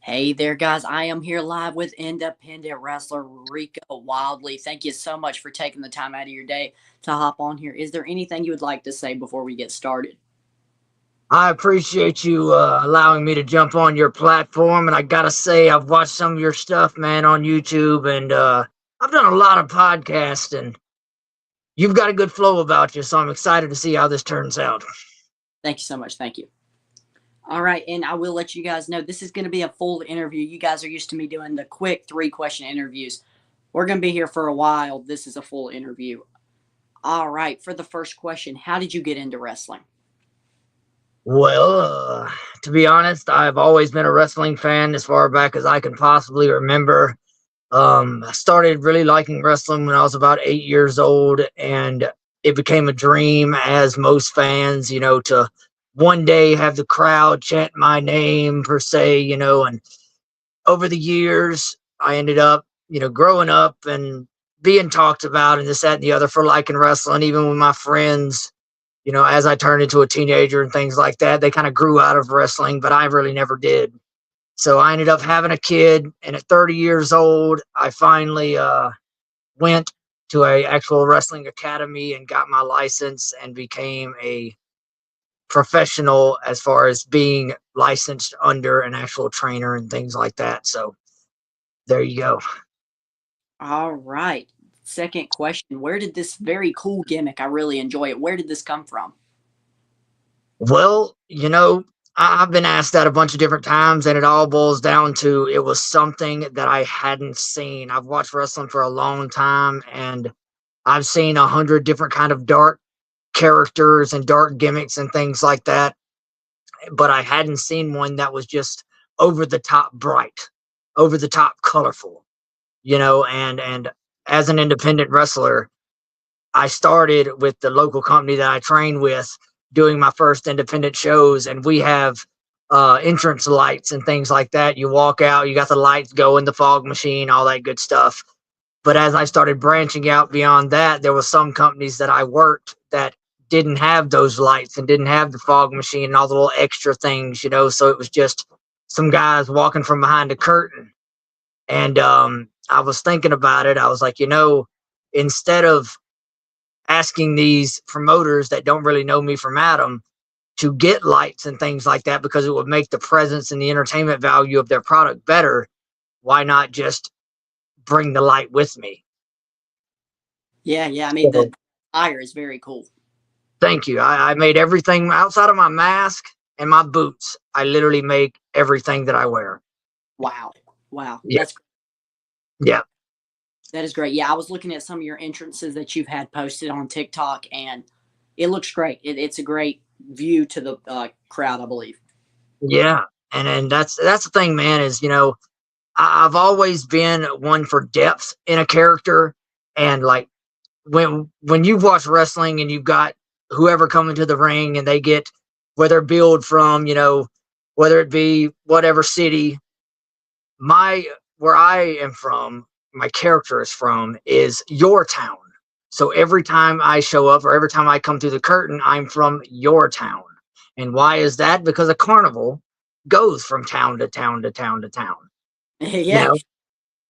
Hey there, guys. I am here live with independent wrestler Rika Wildlee. Thank you so much for taking the time out of your day to hop on here. Is there anything you would like to say before we get started? I appreciate you allowing me to jump on your platform, and I gotta say, I've watched some of your stuff, man, on YouTube, and I've done a lot of podcasts, and you've got a good flow about you, so I'm excited to see how this turns out. Thank you so much. Thank you. All right. And I will let you guys know this is going to be a full interview. You guys are used to me doing the quick 3 question interviews. We're going to be here for a while. This is a full interview. All right. For the first question, how did you get into wrestling? Well, to be honest, I've always been a wrestling fan as far back as I can possibly remember. I started really liking wrestling when I was about 8 years old, and it became a dream, as most fans, to one day have the crowd chant my name per se, and over the years, I ended up, growing up and being talked about and this, that, and the other for liking wrestling, even with my friends. As I turned into a teenager and things like that, they kind of grew out of wrestling, but I really never did. So I ended up having a kid, and at 30 years old, I finally went to a actual wrestling academy and got my license and became a professional as far as being licensed under an actual trainer and things like that. So there you go. All right. Second question. Where did this very cool gimmick? I really enjoy it. Where did this come from? Well, I've been asked that a bunch of different times, and it all boils down to it was something that I hadn't seen. I've watched wrestling for a long time, and I've seen 100 different kind of dark characters and dark gimmicks and things like that, but I hadn't seen one that was just over the top bright, over the top colorful, and as an independent wrestler, I started with the local company that I trained with doing my first independent shows, and we have entrance lights and things like that. You walk out, you got the lights going, the fog machine, all that good stuff. But as I started branching out beyond that, there was some companies that I worked that didn't have those lights and didn't have the fog machine and all the little extra things, so it was just some guys walking from behind a curtain. And I was thinking about it. I was like, instead of asking these promoters that don't really know me from Adam to get lights and things like that, because it would make the presence and the entertainment value of their product better, why not just bring the light with me? Yeah, yeah. I mean, the So, fire is very cool. thank you. I made everything outside of my mask and my boots. I literally make everything that I wear. Wow. Wow. Yeah. Yeah. That is great. Yeah, I was looking at some of your entrances that you've had posted on TikTok, and it looks great. It's a great view to the crowd, I believe. Yeah. And that's the thing, man, is, I've always been one for depth in a character. And like, when you've watched wrestling and you've got whoever coming to the ring and they get where they're billed from, whether it be whatever city, my where I am from, my character is from, is your town. So every time I show up or every time I come through the curtain, I'm from your town. And why is that? Because a carnival goes from town to town to town to town. You Yeah. know,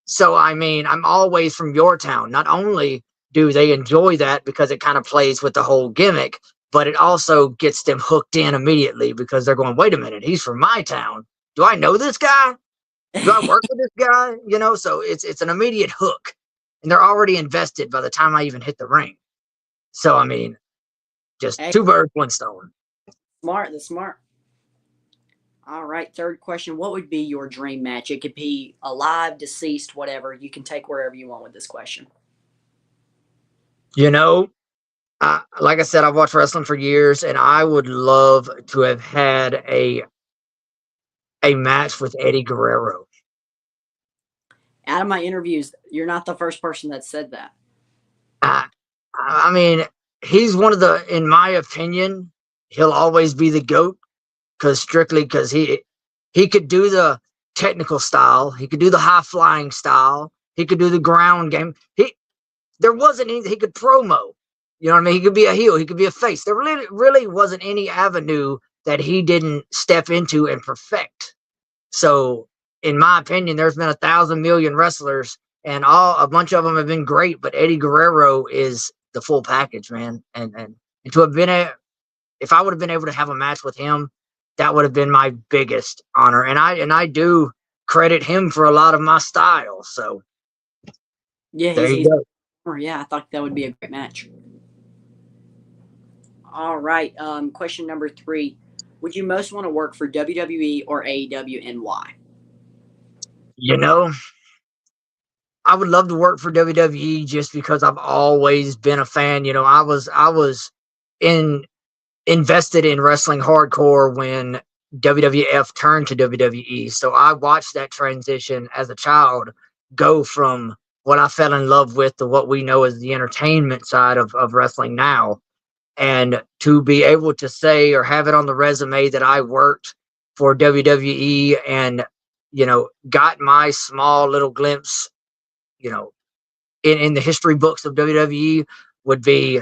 so, I mean, I'm always from your town. Not only do they enjoy that because it kind of plays with the whole gimmick, but it also gets them hooked in immediately because they're going, wait a minute, he's from my town. Do I know this guy? Do I work with this guy? So it's an immediate hook, and they're already invested by the time I even hit the ring. So, I mean, just Hey, two birds, one stone. smart. That's smart. All right. Third question. What would be your dream match? It could be alive, deceased, whatever. You can take wherever you want with this question. You know, like I said, I've watched wrestling for years, and I would love to have had a match with Eddie Guerrero. Out of my interviews, you're not the first person that said that. I, I mean, he's one of in my opinion, he'll always be the GOAT because he could do the technical style, he could do the high flying style, he could do the ground game. There wasn't anything he could promo. You know what I mean? He could be a heel, he could be a face. There really wasn't any avenue that he didn't step into and perfect. So in my opinion, there's been 1,000 million wrestlers, and a bunch of them have been great. But Eddie Guerrero is the full package, man. And to have been if I would have been able to have a match with him, that would have been my biggest honor. And I do credit him for a lot of my style. So Yeah, there you he's go. yeah, I thought that would be a great match. All right. Question number 3. Would you most want to work for WWE or AEW and why? You know, I would love to work for WWE just because I've always been a fan. I was in invested in wrestling hardcore when WWF turned to WWE. So I watched that transition as a child go from what I fell in love with to what we know as the entertainment side of wrestling now. And to be able to say or have it on the resume that I worked for WWE and, got my small little glimpse, you know, in the history books of WWE would be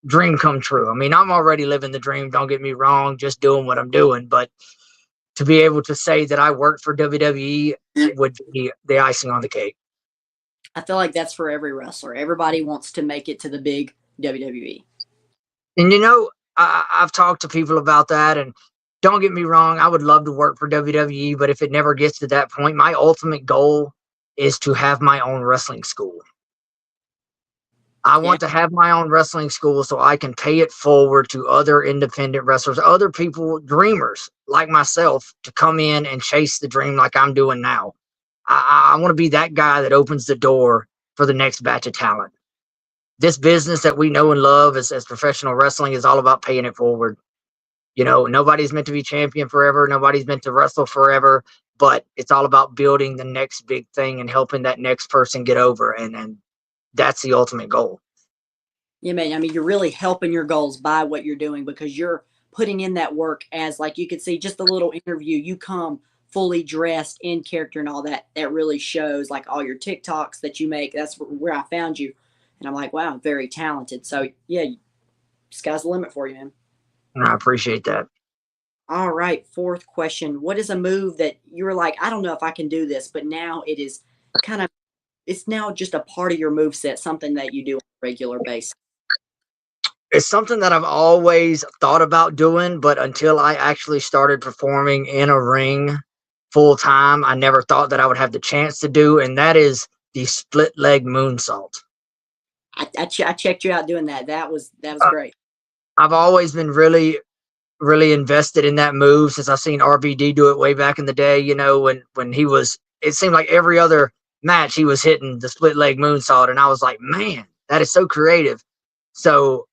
dream come true. I mean, I'm already living the dream, don't get me wrong, just doing what I'm doing. But to be able to say that I worked for WWE would be the icing on the cake. I feel like that's for every wrestler. Everybody wants to make it to the big WWE. And I've talked to people about that, and don't get me wrong, I would love to work for WWE, but if it never gets to that point, my ultimate goal is to have my own wrestling school. I Yeah. want to have my own wrestling school so I can pay it forward to other independent wrestlers, other people, dreamers like myself, to come in and chase the dream like I'm doing now. I want to be that guy that opens the door for the next batch of talent. This business that we know and love as professional wrestling is all about paying it forward. Nobody's meant to be champion forever. Nobody's meant to wrestle forever, but it's all about building the next big thing and helping that next person get over. And that's the ultimate goal. Yeah, man. I mean, you're really helping your goals by what you're doing because you're putting in that work as, like, you could see just a little interview. You come fully dressed in character and all that. That really shows, like, all your TikToks that you make. That's where I found you. And I'm like, wow, very talented. So, yeah, sky's the limit for you, man. And I appreciate that. All right. Fourth question. What is a move that you were like, I don't know if I can do this, but now it is kind of, it's now just a part of your move set, something that you do on a regular basis? It's something that I've always thought about doing, but until I actually started performing in a ring full time, I never thought that I would have the chance to do, and that is the split leg moonsault. I checked you out doing that. That was Uh, great. I've always been really, really invested in that move since I've seen RVD do it way back in the day. When he was, it seemed like every other match he was hitting the split leg moonsault, and I was like, man, that is so creative. So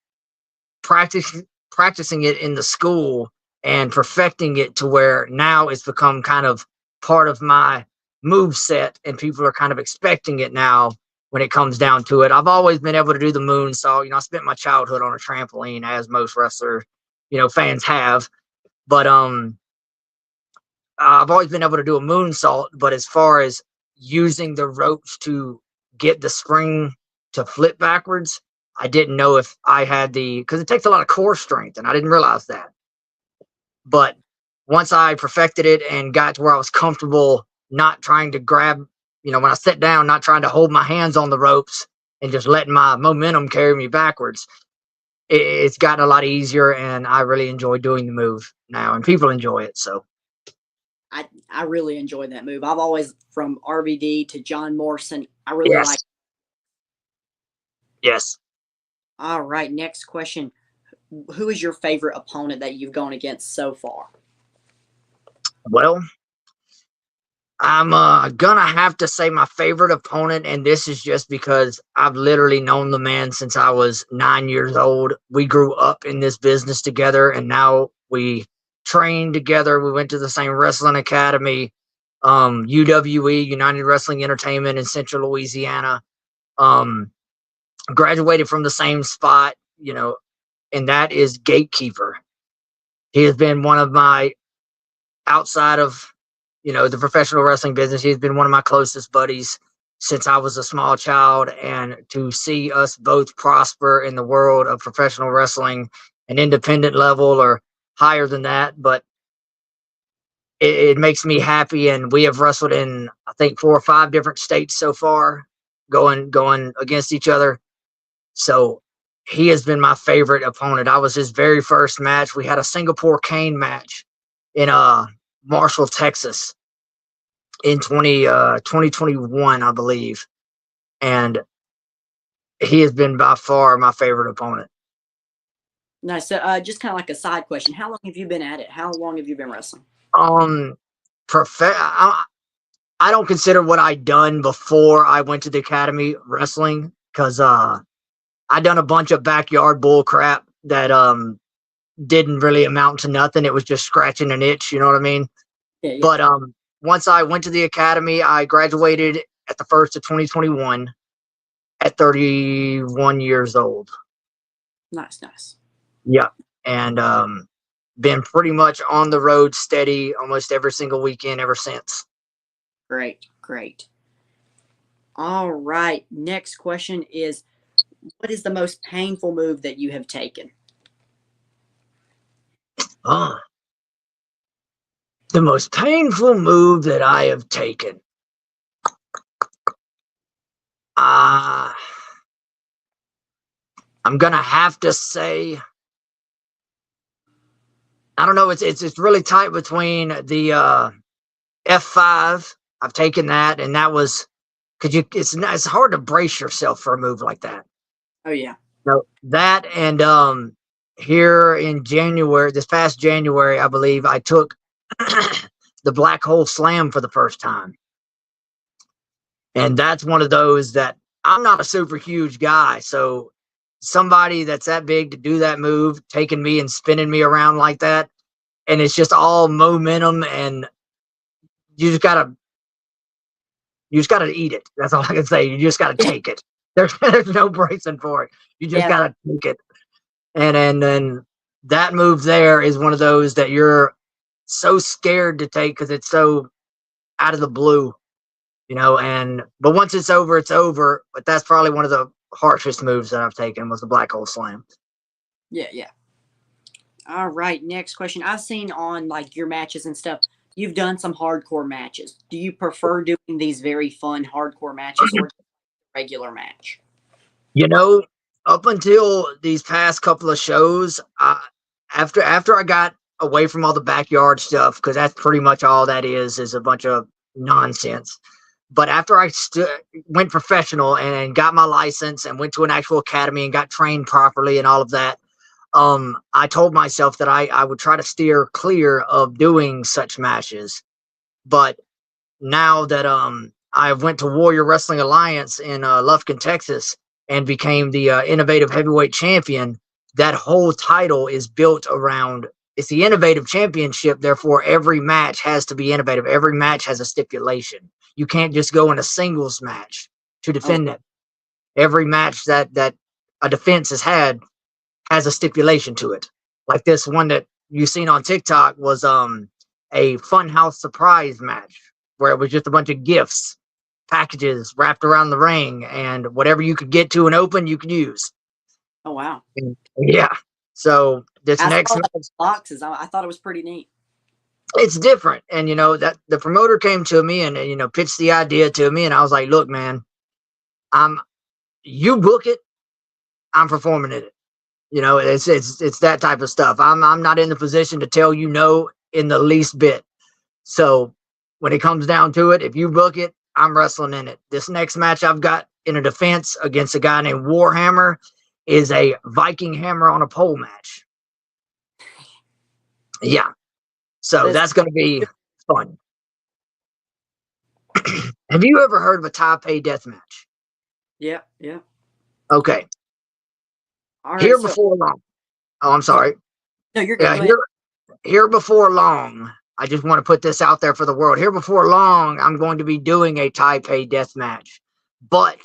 practice, practicing it in the school and perfecting it to where now it's become kind of part of my move set, and people are kind of expecting it now when it comes down to it. I've always been able to do the moonsault. I spent my childhood on a trampoline, as most wrestler, fans have. But I've always been able to do a moonsault. But as far as using the ropes to get the spring to flip backwards, I didn't know if I had because it takes a lot of core strength, and I didn't realize that. But once I perfected it and got to where I was comfortable not trying to grab, when I sit down, not trying to hold my hands on the ropes and just letting my momentum carry me backwards, it's gotten a lot easier, and I really enjoy doing the move now, and people enjoy it. So, I really enjoyed that move. I've always, from RVD to John Morrison, I really like. yes, yes. All right, next question. Who is your favorite opponent that you've gone against so far? Well, I'm gonna have to say my favorite opponent, and this is just because I've literally known the man since I was 9 years old. We grew up in this business together, and now we train together. We went to the same wrestling academy, UWE, United Wrestling Entertainment in Central Louisiana. Um, Graduated from the same spot, and that is Gatekeeper. He has been one of my outside of the professional wrestling business. He's been one of my closest buddies since I was a small child, and to see us both prosper in the world of professional wrestling, an independent level or higher than that, but it makes me happy. And we have wrestled in, I think, 4 or 5 different states so far, going against each other. So he has been my favorite opponent. I was his very first match. We had a Singapore cane match in Marshall, Texas in 2021, I believe. And he has been by far my favorite opponent. Nice. So, just kind of like a side question: how long have you been at it? How long have you been wrestling? Um, I don't consider what I done before I went to the academy wrestling, because I done a bunch of backyard bull crap that didn't really amount to nothing. It was just scratching an itch, you know what I mean? Yeah, yeah. But once I went to the academy, I graduated at the first of 2021 at 31 years old. Nice, nice. Yeah. And been pretty much on the road steady almost every single weekend ever since. Great, great. All right. Next question is, what is the most painful move that you have taken? Uh, the most painful move that I have taken. Uh, I'm gonna have to say, I don't know. It's really tight between the F5. I've taken that, and that was because it's hard to brace yourself for a move like that. Oh yeah. So that, and here in January, this past January, I believe I took the black hole slam for the first time, and that's one of those that I'm not a super huge guy, so somebody that's that big to do that move, taking me and spinning me around like that, and it's just all momentum, and you just gotta eat it. That's all I can say. You just gotta take it. There's no bracing for it. You just Yeah. gotta take it. And then that move there is one of those that you're so scared to take because it's so out of the blue, you know. And but once it's over, it's over. But that's probably one of the harshest moves that I've taken was the black hole slam. Yeah, yeah. All right. Next question. I've seen on like your matches and stuff. You've done some hardcore matches. Do you prefer doing these very fun hardcore matches or regular match? You know, up until these past couple of shows, after I got away from all the backyard stuff, because that's pretty much all that is a bunch of nonsense. But after I went professional and got my license and went to an actual academy and got trained properly and all of that, I told myself that I would try to steer clear of doing such matches. But now that I went to Warrior Wrestling Alliance in Lufkin, Texas, and became the innovative heavyweight champion, that whole title is built around, it's the innovative championship. Therefore, every match has to be innovative. Every match has a stipulation. You can't just go in a singles match to Oh, defend it. Every match that a defense has a stipulation to it. Like this one that you seen on TikTok was a Funhouse surprise match where it was just a bunch of gifts, packages wrapped around the ring, and whatever you could get to and open, you could use. oh wow. And yeah. So this I next saw match, those boxes. I thought it was pretty neat. it's different. And you know, that the promoter came to me and pitched the idea to me, and I was like, look, man, I'm you book it, I'm performing in it. It's that type of stuff. I'm not in the position to tell you no in the least bit. So when it comes down to it, if you book it, I'm wrestling in it. This next match I've got in a defense against a guy named Warhammer is a Viking hammer on a pole match. Yeah. So This, that's going to be fun. Have you ever heard of a Taipei death match? yeah, yeah. Okay. All right. Here So, before long. Oh, I'm oh, sorry. no, you're good. Yeah, Go ahead. here before long, I just want to put this out there for the world. Here before long, I'm going to be doing a Taipei death match, but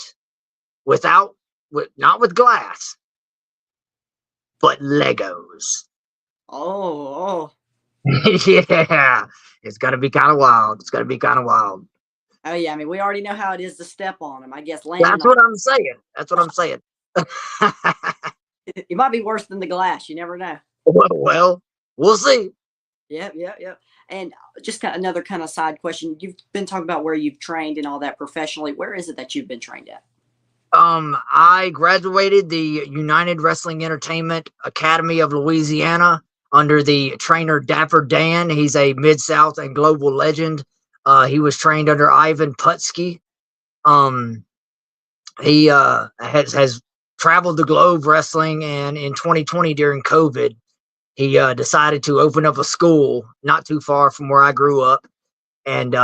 not with glass, but Legos. Oh, oh, Yeah, it's gonna be kind of wild. It's gonna be kind of wild. oh, yeah. I mean, we already know how it is to step on them. I guess landing That's on what I'm saying. That's what I'm saying. it might be worse than the glass. You never know. Well, we'll see. Yep, yep, yep. And just another kind of side question. You've been talking about where you've trained and all that professionally. Where is it that you've been trained at? I graduated the United Wrestling Entertainment Academy of Louisiana under the trainer Dapper Dan. He's a Mid South and global legend. He was trained under Ivan Putski. Um, he has traveled the globe wrestling, and in 2020 during COVID, he decided to open up a school not too far from where I grew up. And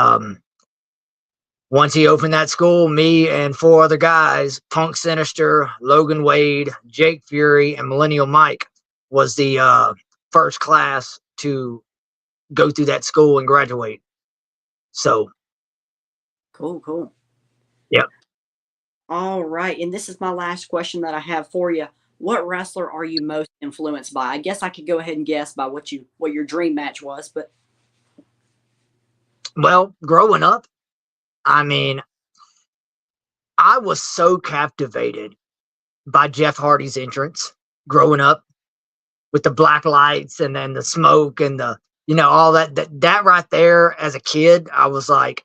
once he opened that school, me and four other guys, Punk Sinister, Logan Wade, Jake Fury, and Millennial Mike, was the first class to go through that school and graduate. So, Cool, cool. yeah. All right. And this is my last question that I have for you. What wrestler are you most influenced by? I guess I could go ahead and guess by what your dream match was, but Well, growing up, I mean, I was so captivated by Jeff Hardy's entrance growing up with the black lights and then the smoke and all that right there as a kid. I was like,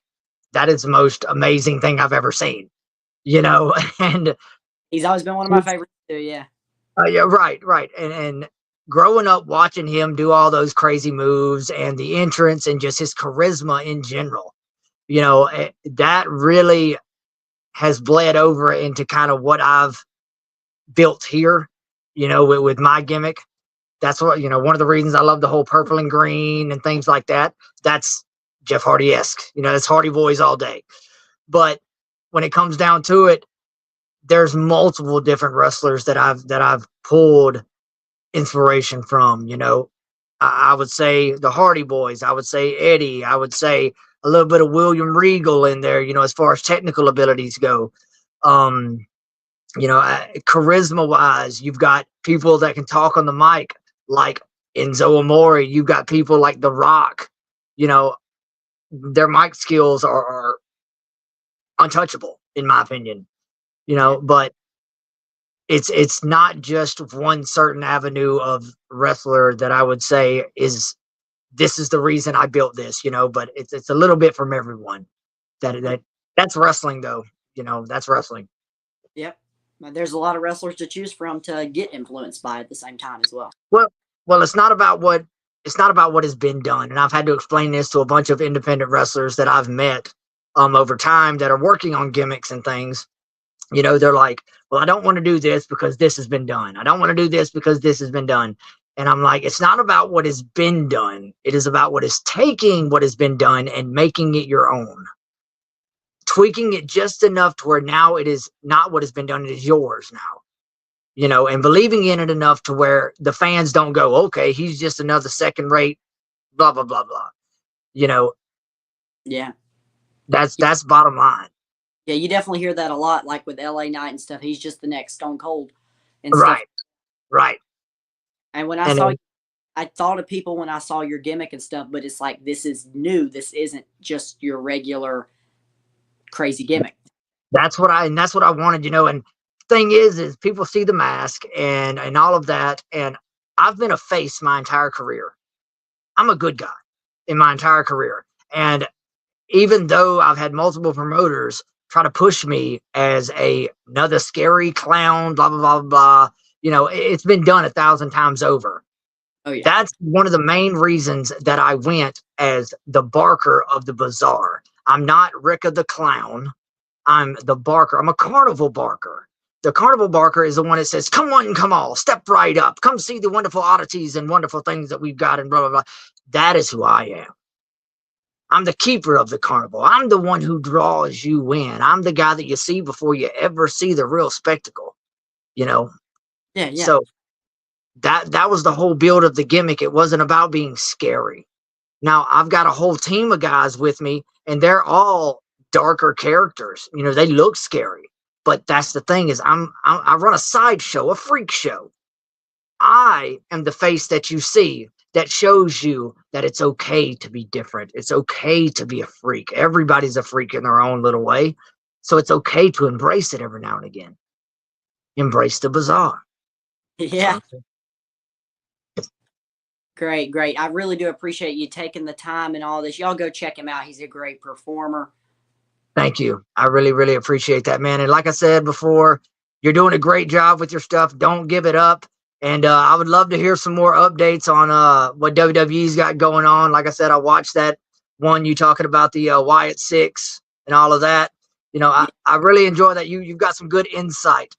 that is the most amazing thing I've ever seen, and he's always been one of my favorites too. Yeah. yeah, right. And growing up watching him do all those crazy moves and the entrance and just his charisma in general, that really has bled over into kind of what I've built here, with my gimmick. That's what, one of the reasons I love the whole purple and green and things like that. That's Jeff Hardy-esque. It's Hardy Boys all day. But when it comes down to it, there's multiple different wrestlers that I've pulled inspiration from. I would say the Hardy Boys. I would say Eddie. I would say a little bit of William Regal in there, as far as technical abilities go. Charisma wise, you've got people that can talk on the mic like Enzo Amore. You've got people like The Rock. Their mic skills are untouchable in my opinion. But it's not just one certain avenue of wrestler that I would say this is the reason I built this, but it's a little bit from everyone. That's wrestling though. That's wrestling. Yep. There's a lot of wrestlers to choose from to get influenced by at the same time as well. Well, it's not about what has been done. And I've had to explain this to a bunch of independent wrestlers that I've met over time that are working on gimmicks and things. They're like, well, I don't want to do this because this has been done. I don't want to do this because this has been done. And I'm like, it's not about what has been done. It is about what is taking what has been done and making it your own. Tweaking it just enough to where now it is not what has been done, it is yours now. And believing in it enough to where the fans don't go, okay, he's just another second rate, blah, blah, blah, blah. Yeah. That's bottom line. Yeah, you definitely hear that a lot, like with LA Knight and stuff. He's just the next Stone Cold and Right. stuff. Right. And when I thought of people when I saw your gimmick and stuff, but it's like, this is new. This isn't just your regular crazy gimmick. That's what I wanted, and thing is people see the mask and all of that. And I've been a face my entire career. I'm a good guy in my entire career. And even though I've had multiple promoters try to push me as another scary clown, blah, blah, blah, blah, it's been done 1,000 times over. Oh, yeah. That's one of the main reasons that I went as the Barker of the Bazaar. I'm not Rika the Clown. I'm the Barker. I'm a carnival barker. The carnival barker is the one that says, come on, come all, step right up. Come see the wonderful oddities and wonderful things that we've got and blah, blah, blah. That is who I am. I'm the keeper of the carnival. I'm the one who draws you in. I'm the guy that you see before you ever see the real spectacle, Yeah. So that was the whole build of the gimmick. It wasn't about being scary. Now I've got a whole team of guys with me and they're all darker characters. They look scary, but that's the thing is I run a sideshow, a freak show. I am the face that you see that shows you that it's okay to be different. It's okay to be a freak. Everybody's a freak in their own little way. So it's okay to embrace it every now and again. Embrace the bizarre. Yeah. Great, great. I really do appreciate you taking the time and all this. Y'all go check him out. He's a great performer. Thank you. I really, really appreciate that, man. And like I said before, you're doing a great job with your stuff. Don't give it up. And I would love to hear some more updates on what WWE's got going on. Like I said, I watched that one you talking about the Wyatt Six and all of that. Yeah, I really enjoy that. You've got some good insight.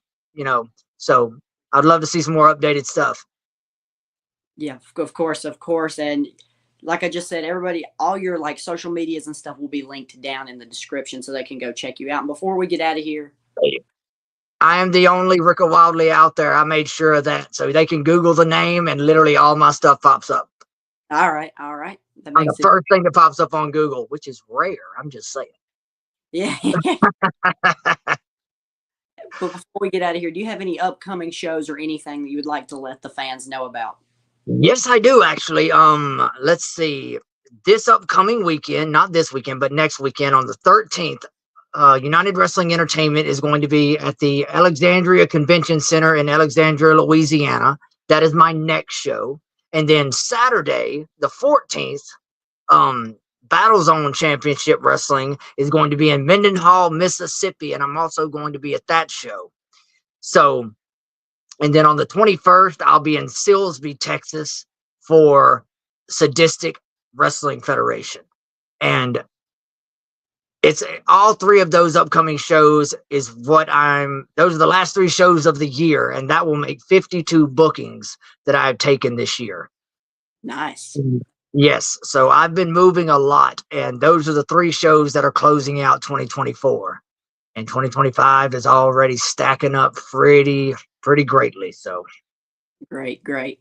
So I'd love to see some more updated stuff. yeah, of course, of course. And like I just said, everybody, all your like social medias and stuff will be linked down in the description so they can go check you out. And before we get out of here, I am the only Rika Wildlee out there. I made sure of that. So they can Google the name and literally all my stuff pops up. all right, that I'm the makes it. first thing that pops up on Google, which is rare. I'm just saying. Yeah. But before we get out of here, do you have any upcoming shows or anything that you would like to let the fans know about? Yes, I do actually. Let's see. This upcoming weekend, not this weekend, but next weekend on the 13th, United Wrestling Entertainment is going to be at the Alexandria Convention Center in Alexandria, Louisiana. That is my next show. And then Saturday, the 14th, Battle Zone Championship Wrestling is going to be in Mendenhall, Mississippi, and I'm also going to be at that show. So, and then on the 21st, I'll be in Silsbee, Texas for Sadistic Wrestling Federation. And it's all three of those upcoming shows is those are the last three shows of the year, and that will make 52 bookings that I've taken this year. Nice. Yes, so I've been moving a lot, and those are the three shows that are closing out 2024, and 2025 is already stacking up pretty greatly. So Great, great.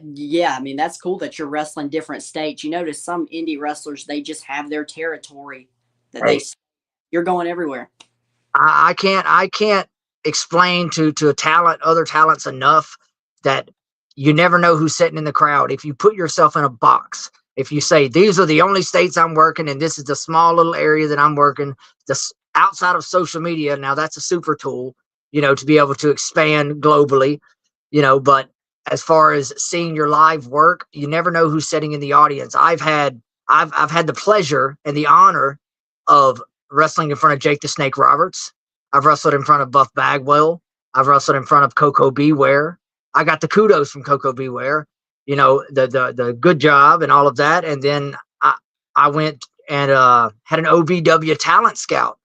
Yeah, I mean that's cool that you're wrestling different states. You notice some indie wrestlers they just have their territory that hey, you're going everywhere. I can't explain to a talent other talents enough that you never know who's sitting in the crowd. If you put yourself in a box, if you say these are the only states I'm working and this is the small little area that I'm working, this outside of social media, now that's a super tool, to be able to expand globally, but as far as seeing your live work, you never know who's sitting in the audience. I've had the pleasure and the honor of wrestling in front of Jake the Snake Roberts. I've wrestled in front of Buff Bagwell. I've wrestled in front of Coco Beware. I got the kudos from Coco Beware, the good job and all of that. And then I went and had an OVW talent scout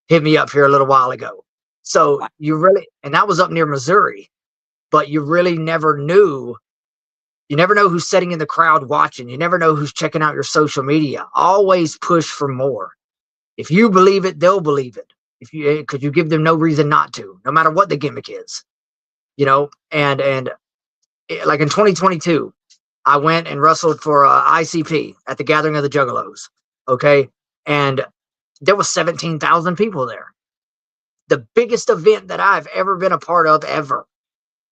hit me up here a little while ago. So and that was up near Missouri, but you really never knew. You never know who's sitting in the crowd watching. You never know who's checking out your social media. Always push for more. If you believe it, they'll believe it. Because you give them no reason not to, no matter what the gimmick is, and like in 2022, I went and wrestled for ICP at the Gathering of the Juggalos. Okay. And there was 17,000 people there. The biggest event that I've ever been a part of ever.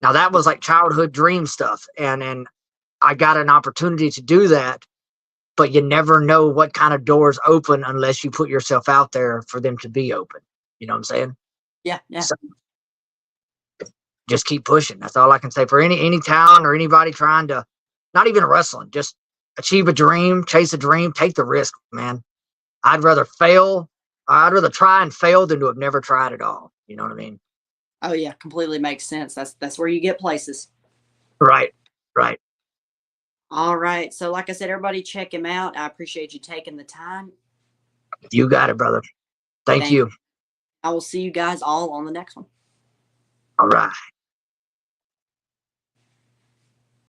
Now that was like childhood dream stuff. And I got an opportunity to do that, but you never know what kind of doors open unless you put yourself out there for them to be open. You know what I'm saying? Yeah, yeah. So just keep pushing. That's all I can say for any talent or anybody trying to, not even wrestling, just achieve a dream, chase a dream, take the risk, man. I'd rather fail. I'd rather try and fail than to have never tried at all. You know what I mean? Oh yeah, completely makes sense. That's where you get places. Right. Right. All right. So like I said, everybody check him out. I appreciate you taking the time. You got it, brother. Thank Thank you. you. I will see you guys all on the next one. All right.